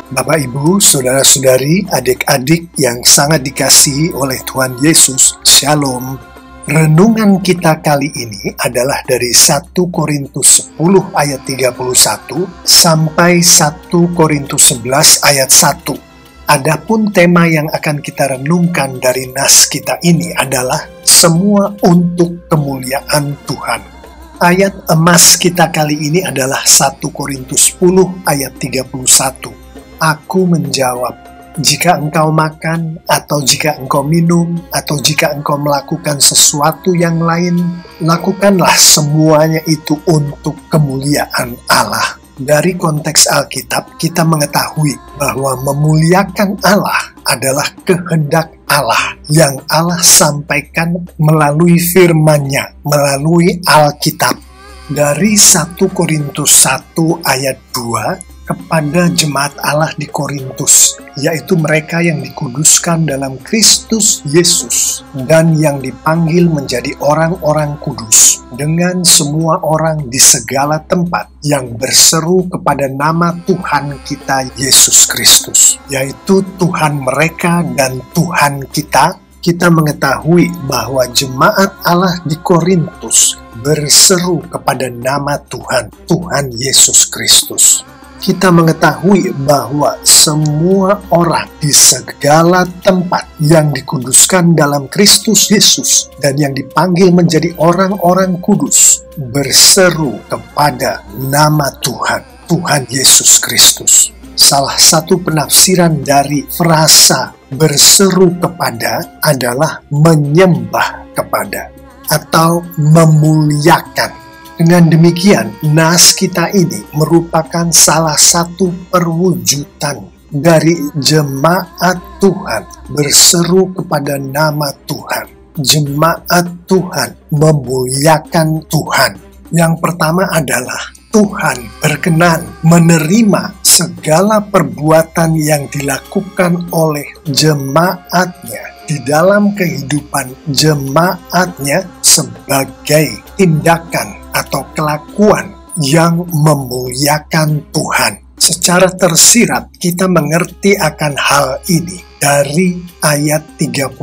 Bapak, Ibu, Saudara-saudari, adik-adik yang sangat dikasihi oleh Tuhan Yesus, Shalom. Renungan kita kali ini adalah dari 1 Korintus 10 ayat 31 sampai 1 Korintus 11 ayat 1. Adapun tema yang akan kita renungkan dari nas kita ini adalah semua untuk kemuliaan Tuhan. Ayat emas kita kali ini adalah 1 Korintus 10 ayat 31. Aku menjawab, jika engkau makan, atau jika engkau minum, atau jika engkau melakukan sesuatu yang lain, lakukanlah semuanya itu untuk kemuliaan Allah. Dari konteks Alkitab, kita mengetahui bahwa memuliakan Allah adalah kehendak Allah yang Allah sampaikan melalui firman-Nya, melalui Alkitab. Dari 1 Korintus 1 ayat 2, kepada jemaat Allah di Korintus, yaitu mereka yang dikuduskan dalam Kristus Yesus dan yang dipanggil menjadi orang-orang kudus, dengan semua orang di segala tempat yang berseru kepada nama Tuhan kita Yesus Kristus, yaitu Tuhan mereka dan Tuhan kita. Kita mengetahui bahwa jemaat Allah di Korintus berseru kepada nama Tuhan Yesus Kristus. Kita mengetahui bahwa semua orang di segala tempat yang dikuduskan dalam Kristus Yesus dan yang dipanggil menjadi orang-orang kudus berseru kepada nama Tuhan Yesus Kristus. Salah satu penafsiran dari frasa berseru kepada adalah menyembah kepada atau memuliakan. Dengan demikian, nas kita ini merupakan salah satu perwujudan dari jemaat Tuhan berseru kepada nama Tuhan. Jemaat Tuhan memuliakan Tuhan. Yang pertama adalah Tuhan berkenan menerima segala perbuatan yang dilakukan oleh jemaatnya di dalam kehidupan jemaatnya sebagai tindakan atau kelakuan yang memuliakan Tuhan. Secara tersirat kita mengerti akan hal ini dari ayat 31.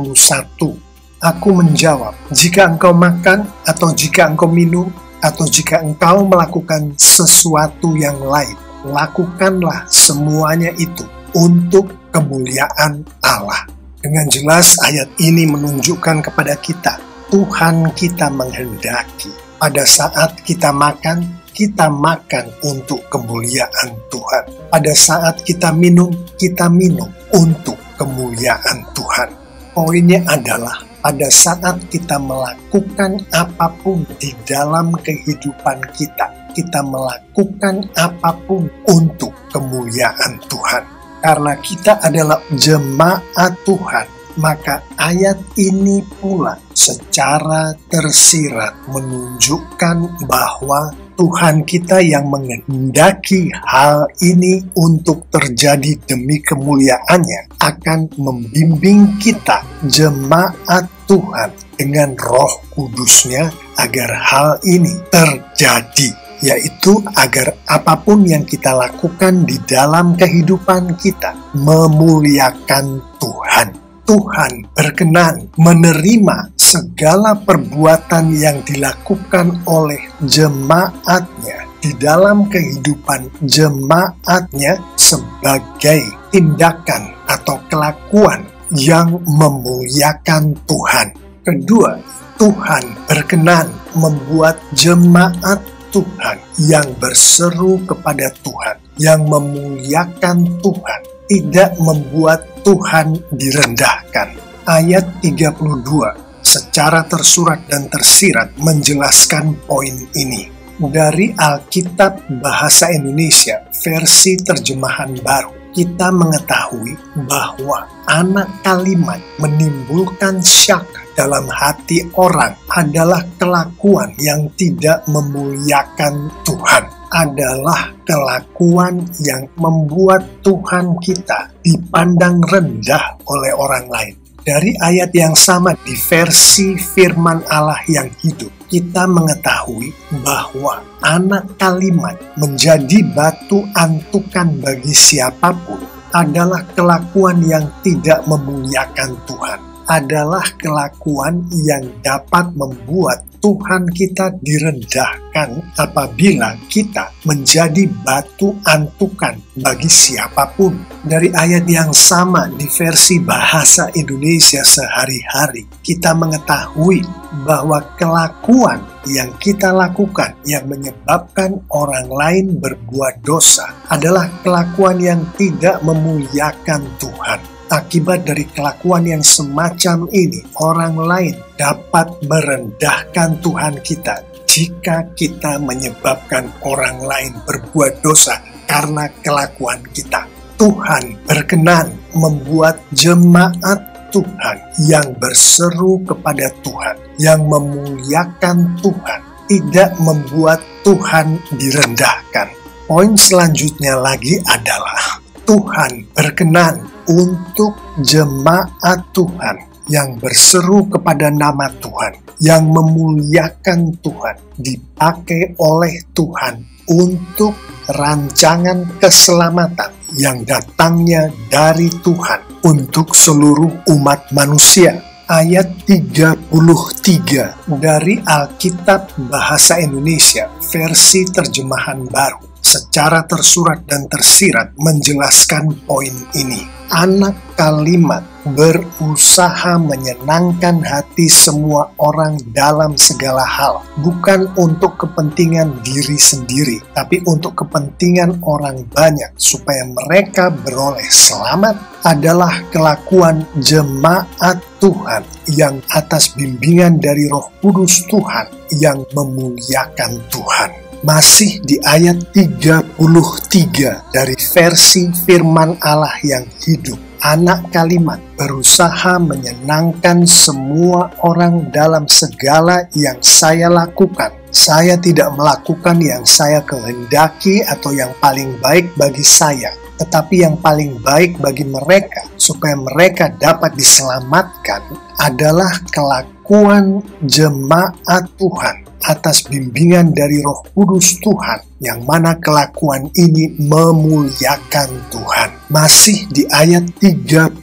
Aku menjawab, jika engkau makan, atau jika engkau minum, atau jika engkau melakukan sesuatu yang lain, lakukanlah semuanya itu untuk kemuliaan Allah. Dengan jelas ayat ini menunjukkan kepada kita, Tuhan kita menghendaki pada saat kita makan untuk kemuliaan Tuhan. Pada saat kita minum untuk kemuliaan Tuhan. Poinnya adalah pada saat kita melakukan apapun di dalam kehidupan kita melakukan apapun untuk kemuliaan Tuhan. Karena kita adalah jemaat Tuhan, maka ayat ini pula secara tersirat menunjukkan bahwa Tuhan kita yang menghendaki hal ini untuk terjadi demi kemuliaannya akan membimbing kita, jemaat Tuhan, dengan Roh Kudus-Nya agar hal ini terjadi, yaitu agar apapun yang kita lakukan di dalam kehidupan kita memuliakan Tuhan. Tuhan berkenan menerima segala perbuatan yang dilakukan oleh jemaatnya di dalam kehidupan jemaatnya sebagai tindakan atau kelakuan yang memuliakan Tuhan. Kedua, Tuhan berkenan membuat jemaat Tuhan yang berseru kepada Tuhan, yang memuliakan Tuhan, tidak membuat Tuhan direndahkan. Ayat 32 secara tersurat dan tersirat menjelaskan poin ini. Dari Alkitab Bahasa Indonesia versi terjemahan baru, kita mengetahui bahwa anak kalimat menimbulkan syak dalam hati orang adalah kelakuan yang tidak memuliakan Tuhan. Adalah kelakuan yang membuat Tuhan kita dipandang rendah oleh orang lain. Dari ayat yang sama di versi firman Allah yang hidup, kita mengetahui bahwa anak kalimat menjadi batu antukan bagi siapapun adalah kelakuan yang tidak memuliakan Tuhan, adalah kelakuan yang dapat membuat Tuhan kita direndahkan apabila kita menjadi batu antukan bagi siapapun. Dari ayat yang sama di versi bahasa Indonesia sehari-hari, kita mengetahui bahwa kelakuan yang kita lakukan yang menyebabkan orang lain berbuat dosa adalah kelakuan yang tidak memuliakan Tuhan. Akibat dari kelakuan yang semacam ini, orang lain dapat merendahkan Tuhan kita jika kita menyebabkan orang lain berbuat dosa karena kelakuan kita. Tuhan berkenan membuat jemaat Tuhan yang berseru kepada Tuhan, yang memuliakan Tuhan, tidak membuat Tuhan direndahkan. Poin selanjutnya lagi adalah Tuhan berkenan untuk jemaat Tuhan yang berseru kepada nama Tuhan, yang memuliakan Tuhan, dipakai oleh Tuhan untuk rancangan keselamatan yang datangnya dari Tuhan untuk seluruh umat manusia. Ayat 33 dari Alkitab Bahasa Indonesia versi terjemahan baru secara tersurat dan tersirat menjelaskan poin ini. Anak kalimat berusaha menyenangkan hati semua orang dalam segala hal, bukan untuk kepentingan diri sendiri, tapi untuk kepentingan orang banyak supaya mereka beroleh selamat, adalah kelakuan jemaat Tuhan yang atas bimbingan dari Roh Kudus Tuhan yang memuliakan Tuhan. Masih di ayat 33 dari versi firman Allah yang hidup, anak kalimat berusaha menyenangkan semua orang dalam segala yang saya lakukan. Saya tidak melakukan yang saya kehendaki atau yang paling baik bagi saya, tetapi yang paling baik bagi mereka supaya mereka dapat diselamatkan adalah kelakuan jemaat Tuhan atas bimbingan dari Roh Kudus Tuhan, yang mana kelakuan ini memuliakan Tuhan. Masih di ayat 33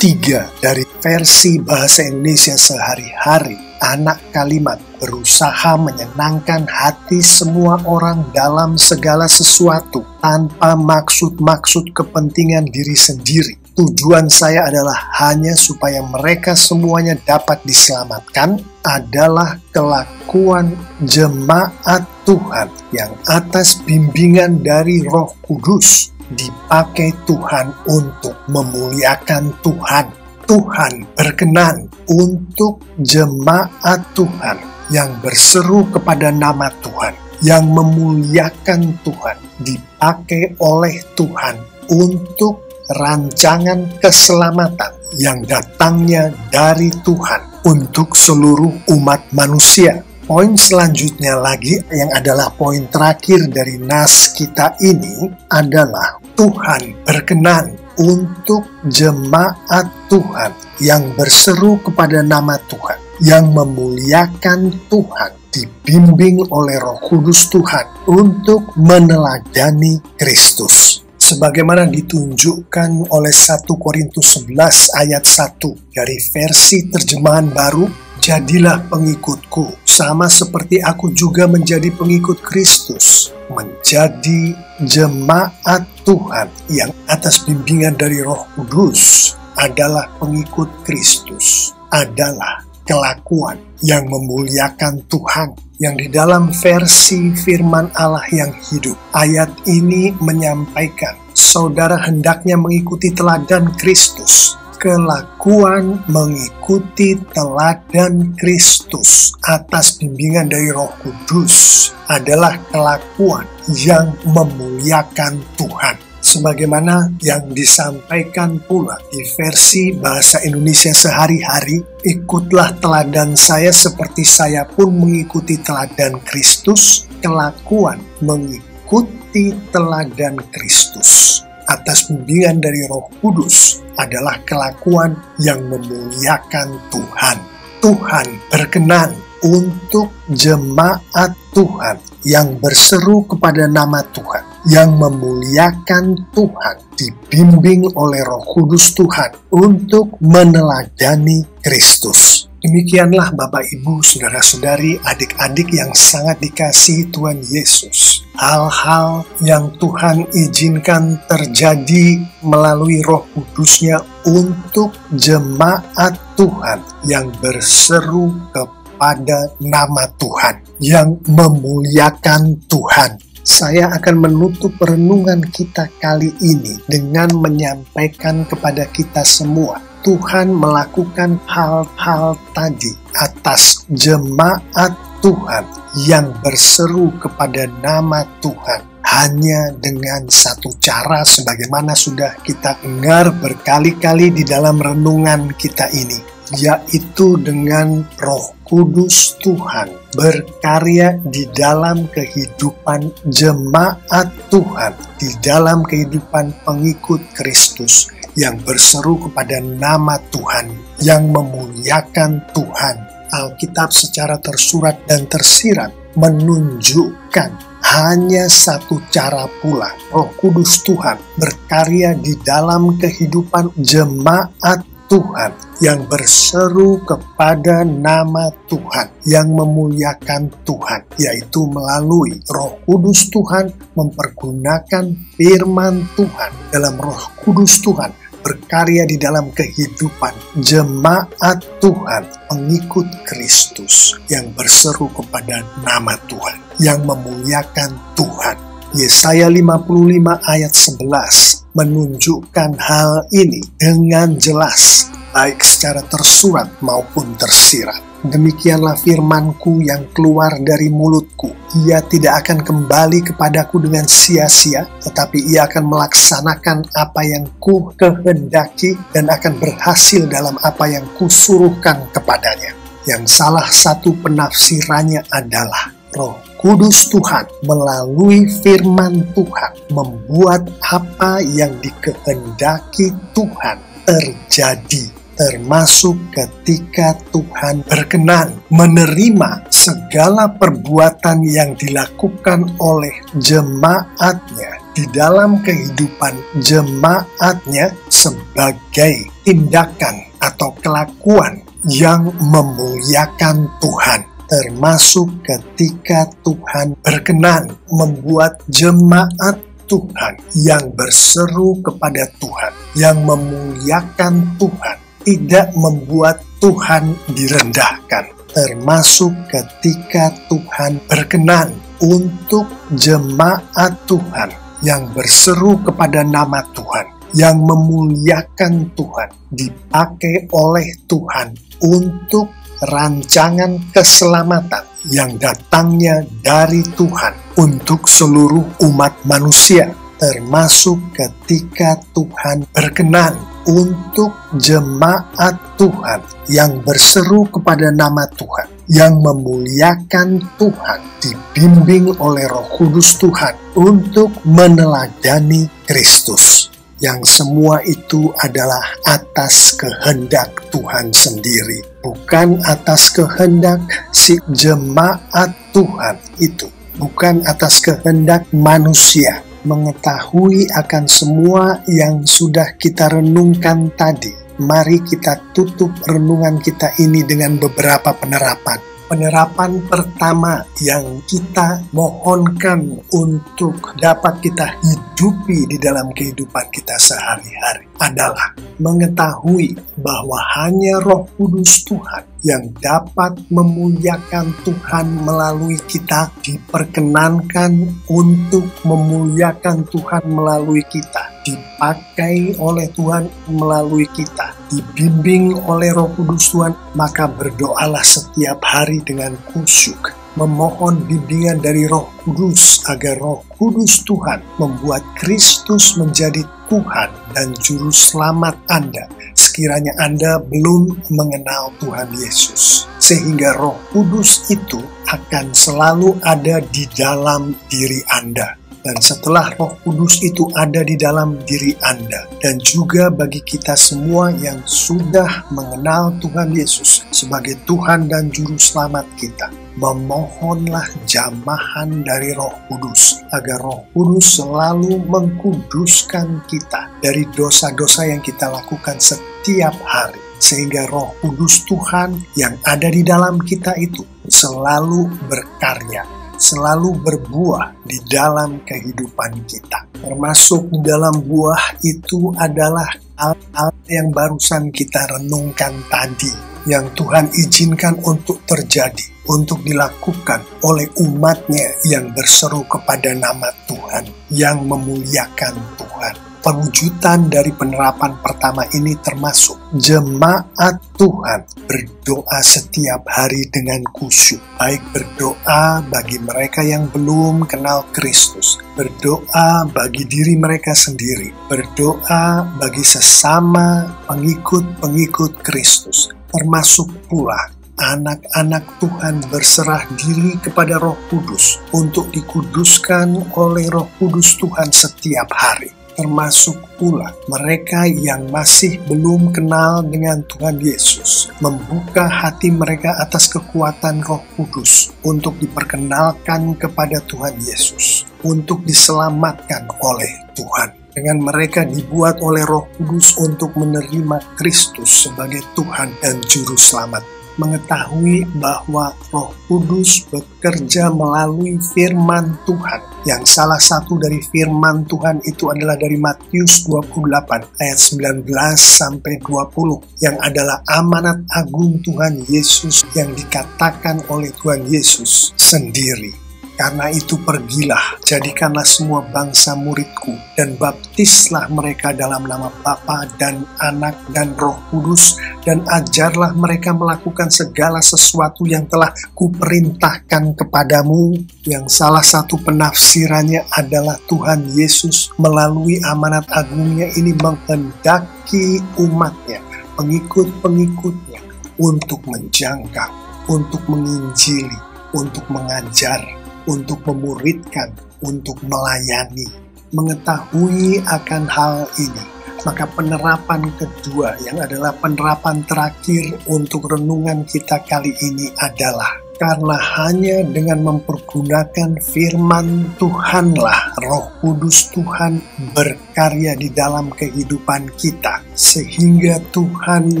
dari versi Bahasa Indonesia sehari-hari, anak kalimat berusaha menyenangkan hati semua orang dalam segala sesuatu tanpa maksud-maksud kepentingan diri sendiri. Tujuan saya adalah hanya supaya mereka semuanya dapat diselamatkan, adalah kelakuan jemaat Tuhan yang atas bimbingan dari Roh Kudus dipakai Tuhan untuk memuliakan Tuhan. Tuhan berkenan untuk jemaat Tuhan yang berseru kepada nama Tuhan, yang memuliakan Tuhan, dipakai oleh Tuhan untuk rancangan keselamatan yang datangnya dari Tuhan untuk seluruh umat manusia. Poin selanjutnya lagi yang adalah poin terakhir dari nas kita ini adalah Tuhan berkenan untuk jemaat Tuhan yang berseru kepada nama Tuhan, yang memuliakan Tuhan, dibimbing oleh Roh Kudus Tuhan untuk meneladani Kristus. Sebagaimana ditunjukkan oleh 1 Korintus 11 ayat 1 dari versi terjemahan baru, jadilah pengikutku, sama seperti aku juga menjadi pengikut Kristus. Menjadi jemaat Tuhan yang atas bimbingan dari Roh Kudus adalah pengikut Kristus, adalah kelakuan yang memuliakan Tuhan, yang di dalam versi firman Allah yang hidup. Ayat ini menyampaikan, saudara hendaknya mengikuti teladan Kristus. Kelakuan mengikuti teladan Kristus atas bimbingan dari Roh Kudus adalah kelakuan yang memuliakan Tuhan. Sebagaimana yang disampaikan pula di versi Bahasa Indonesia sehari-hari, ikutlah teladan saya seperti saya pun mengikuti teladan Kristus. Kelakuan mengikuti teladan Kristus atas bimbingan dari Roh Kudus adalah kelakuan yang memuliakan Tuhan. Tuhan berkenan untuk jemaat Tuhan yang berseru kepada nama Tuhan, yang memuliakan Tuhan, dibimbing oleh Roh Kudus Tuhan untuk meneladani Kristus. Demikianlah Bapak, Ibu, Saudara-saudari, adik-adik yang sangat dikasihi Tuhan Yesus. Hal-hal yang Tuhan izinkan terjadi melalui Roh Kudus-Nya untuk jemaat Tuhan yang berseru kepada nama Tuhan, yang memuliakan Tuhan. Saya akan menutup renungan kita kali ini dengan menyampaikan kepada kita semua, Tuhan melakukan hal-hal tadi atas jemaat Tuhan yang berseru kepada nama Tuhan hanya dengan satu cara, sebagaimana sudah kita dengar berkali-kali di dalam renungan kita ini, yaitu dengan Roh Kudus Tuhan berkarya di dalam kehidupan jemaat Tuhan, di dalam kehidupan pengikut Kristus yang berseru kepada nama Tuhan, yang memuliakan Tuhan. Alkitab secara tersurat dan tersirat menunjukkan hanya satu cara pula Roh Kudus Tuhan berkarya di dalam kehidupan jemaat Tuhan yang berseru kepada nama Tuhan, yang memuliakan Tuhan, yaitu melalui Roh Kudus Tuhan mempergunakan firman Tuhan. Dalam Roh Kudus Tuhan berkarya di dalam kehidupan jemaat Tuhan, pengikut Kristus yang berseru kepada nama Tuhan, yang memuliakan Tuhan. Yesaya 55 ayat 11 menunjukkan hal ini dengan jelas, baik secara tersurat maupun tersirat. Demikianlah firman-Ku yang keluar dari mulut-Ku. Ia tidak akan kembali kepadaku dengan sia-sia, tetapi ia akan melaksanakan apa yang Ku kehendaki dan akan berhasil dalam apa yang Ku suruhkan kepadanya. Yang salah satu penafsirannya adalah Roh Kudus Tuhan melalui firman Tuhan membuat apa yang dikehendaki Tuhan terjadi, termasuk ketika Tuhan berkenan menerima segala perbuatan yang dilakukan oleh jemaatnya di dalam kehidupan jemaatnya sebagai tindakan atau kelakuan yang memuliakan Tuhan. Termasuk ketika Tuhan berkenan membuat jemaat Tuhan yang berseru kepada Tuhan, yang memuliakan Tuhan, tidak membuat Tuhan direndahkan. Termasuk ketika Tuhan berkenan untuk jemaat Tuhan yang berseru kepada nama Tuhan, yang memuliakan Tuhan, dipakai oleh Tuhan untuk rancangan keselamatan yang datangnya dari Tuhan untuk seluruh umat manusia, termasuk ketika Tuhan berkenan untuk jemaat Tuhan yang berseru kepada nama Tuhan, yang memuliakan Tuhan, dibimbing oleh Roh Kudus Tuhan untuk meneladani Kristus. Yang semua itu adalah atas kehendak Tuhan sendiri, bukan atas kehendak si jemaat Tuhan itu, bukan atas kehendak manusia. Mengetahui akan semua yang sudah kita renungkan tadi, mari kita tutup renungan kita ini dengan beberapa penerapan. Penerapan pertama yang kita mohonkan untuk dapat kita hidupi di dalam kehidupan kita sehari-hari adalah mengetahui bahwa hanya Roh Kudus Tuhan yang dapat memuliakan Tuhan melalui kita, diperkenankan untuk memuliakan Tuhan melalui kita, dipakai oleh Tuhan melalui kita, dibimbing oleh Roh Kudus Tuhan. Maka berdoalah setiap hari dengan khusyuk, memohon bimbingan dari Roh Kudus agar Roh Kudus Tuhan membuat Kristus menjadi Tuhan dan Juru Selamat Anda, sekiranya Anda belum mengenal Tuhan Yesus, sehingga Roh Kudus itu akan selalu ada di dalam diri Anda. Dan setelah Roh Kudus itu ada di dalam diri Anda, dan juga bagi kita semua yang sudah mengenal Tuhan Yesus sebagai Tuhan dan Juru Selamat kita, memohonlah jamahan dari Roh Kudus, agar Roh Kudus selalu mengkuduskan kita dari dosa-dosa yang kita lakukan setiap hari, sehingga Roh Kudus Tuhan yang ada di dalam kita itu selalu berkarya, selalu berbuah di dalam kehidupan kita. Termasuk di dalam buah itu adalah hal-hal yang barusan kita renungkan tadi, yang Tuhan izinkan untuk terjadi, untuk dilakukan oleh umatnya yang berseru kepada nama Tuhan, yang memuliakan Tuhan. Perwujudan dari penerapan pertama ini termasuk jemaat Tuhan berdoa setiap hari dengan khusyuk, baik berdoa bagi mereka yang belum kenal Kristus, berdoa bagi diri mereka sendiri, berdoa bagi sesama pengikut-pengikut Kristus, termasuk pula anak-anak Tuhan berserah diri kepada Roh Kudus untuk dikuduskan oleh Roh Kudus Tuhan setiap hari. Termasuk pula mereka yang masih belum kenal dengan Tuhan Yesus, membuka hati mereka atas kekuatan Roh Kudus untuk diperkenalkan kepada Tuhan Yesus, untuk diselamatkan oleh Tuhan. Dengan mereka dibuat oleh Roh Kudus untuk menerima Kristus sebagai Tuhan dan Juru Selamat, mengetahui bahwa Roh Kudus bekerja melalui firman Tuhan, yang salah satu dari firman Tuhan itu adalah dari Matius 28 ayat 19 sampai 20, yang adalah amanat agung Tuhan Yesus yang dikatakan oleh Tuhan Yesus sendiri. Karena itu pergilah, jadikanlah semua bangsa muridku, dan baptislah mereka dalam nama Bapa dan Anak dan Roh Kudus, dan ajarlah mereka melakukan segala sesuatu yang telah kuperintahkan kepadamu. Yang salah satu penafsirannya adalah Tuhan Yesus melalui amanat agungnya ini menghendaki umatnya, pengikut-pengikutnya, untuk menjangkau, untuk menginjili, untuk mengajar, untuk memuridkan, untuk melayani. Mengetahui akan hal ini, maka penerapan kedua yang adalah penerapan terakhir untuk renungan kita kali ini adalah, karena hanya dengan mempergunakan firman Tuhanlah Roh Kudus Tuhan berkarya di dalam kehidupan kita, sehingga Tuhan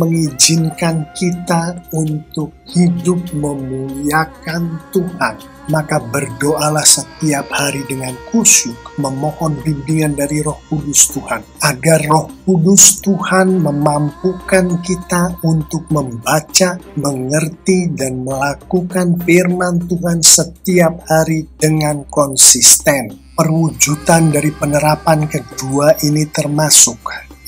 mengizinkan kita untuk hidup memuliakan Tuhan. Maka berdoalah setiap hari dengan khusyuk, memohon bimbingan dari Roh Kudus Tuhan, agar Roh Kudus Tuhan memampukan kita untuk membaca, mengerti, dan melakukan firman Tuhan setiap hari dengan konsisten. Perwujudan dari penerapan kedua ini termasuk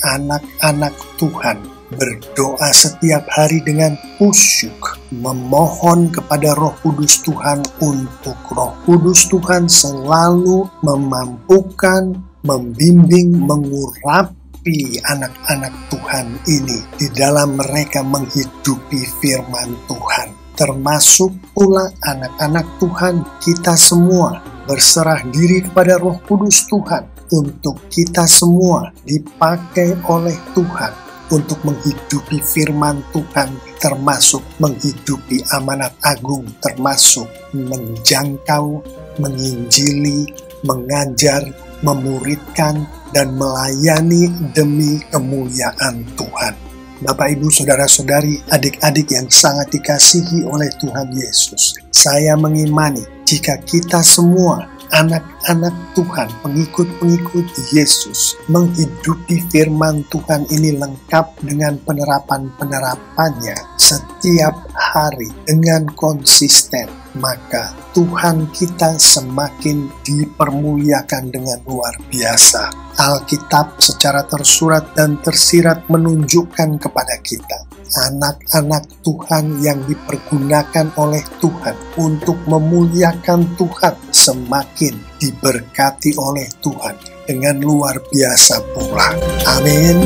anak-anak Tuhan berdoa setiap hari dengan khusyuk, memohon kepada Roh Kudus Tuhan untuk Roh Kudus Tuhan selalu memampukan, membimbing, mengurapi anak-anak Tuhan ini di dalam mereka menghidupi firman Tuhan. Termasuk pula anak-anak Tuhan, kita semua berserah diri kepada Roh Kudus Tuhan untuk kita semua dipakai oleh Tuhan untuk menghidupi firman Tuhan, termasuk menghidupi amanat agung, termasuk menjangkau, menginjili, mengajar, memuridkan, dan melayani demi kemuliaan Tuhan. Bapak, Ibu, Saudara-saudari, adik-adik yang sangat dikasihi oleh Tuhan Yesus, saya mengimani jika kita semua anak-anak Tuhan, pengikut-pengikut Yesus, menghidupi firman Tuhan ini lengkap dengan penerapan-penerapannya setiap hari dengan konsisten, maka Tuhan kita semakin dipermuliakan dengan luar biasa. Alkitab secara tersurat dan tersirat menunjukkan kepada kita anak-anak Tuhan yang dipergunakan oleh Tuhan untuk memuliakan Tuhan semakin diberkati oleh Tuhan dengan luar biasa pula. Amin.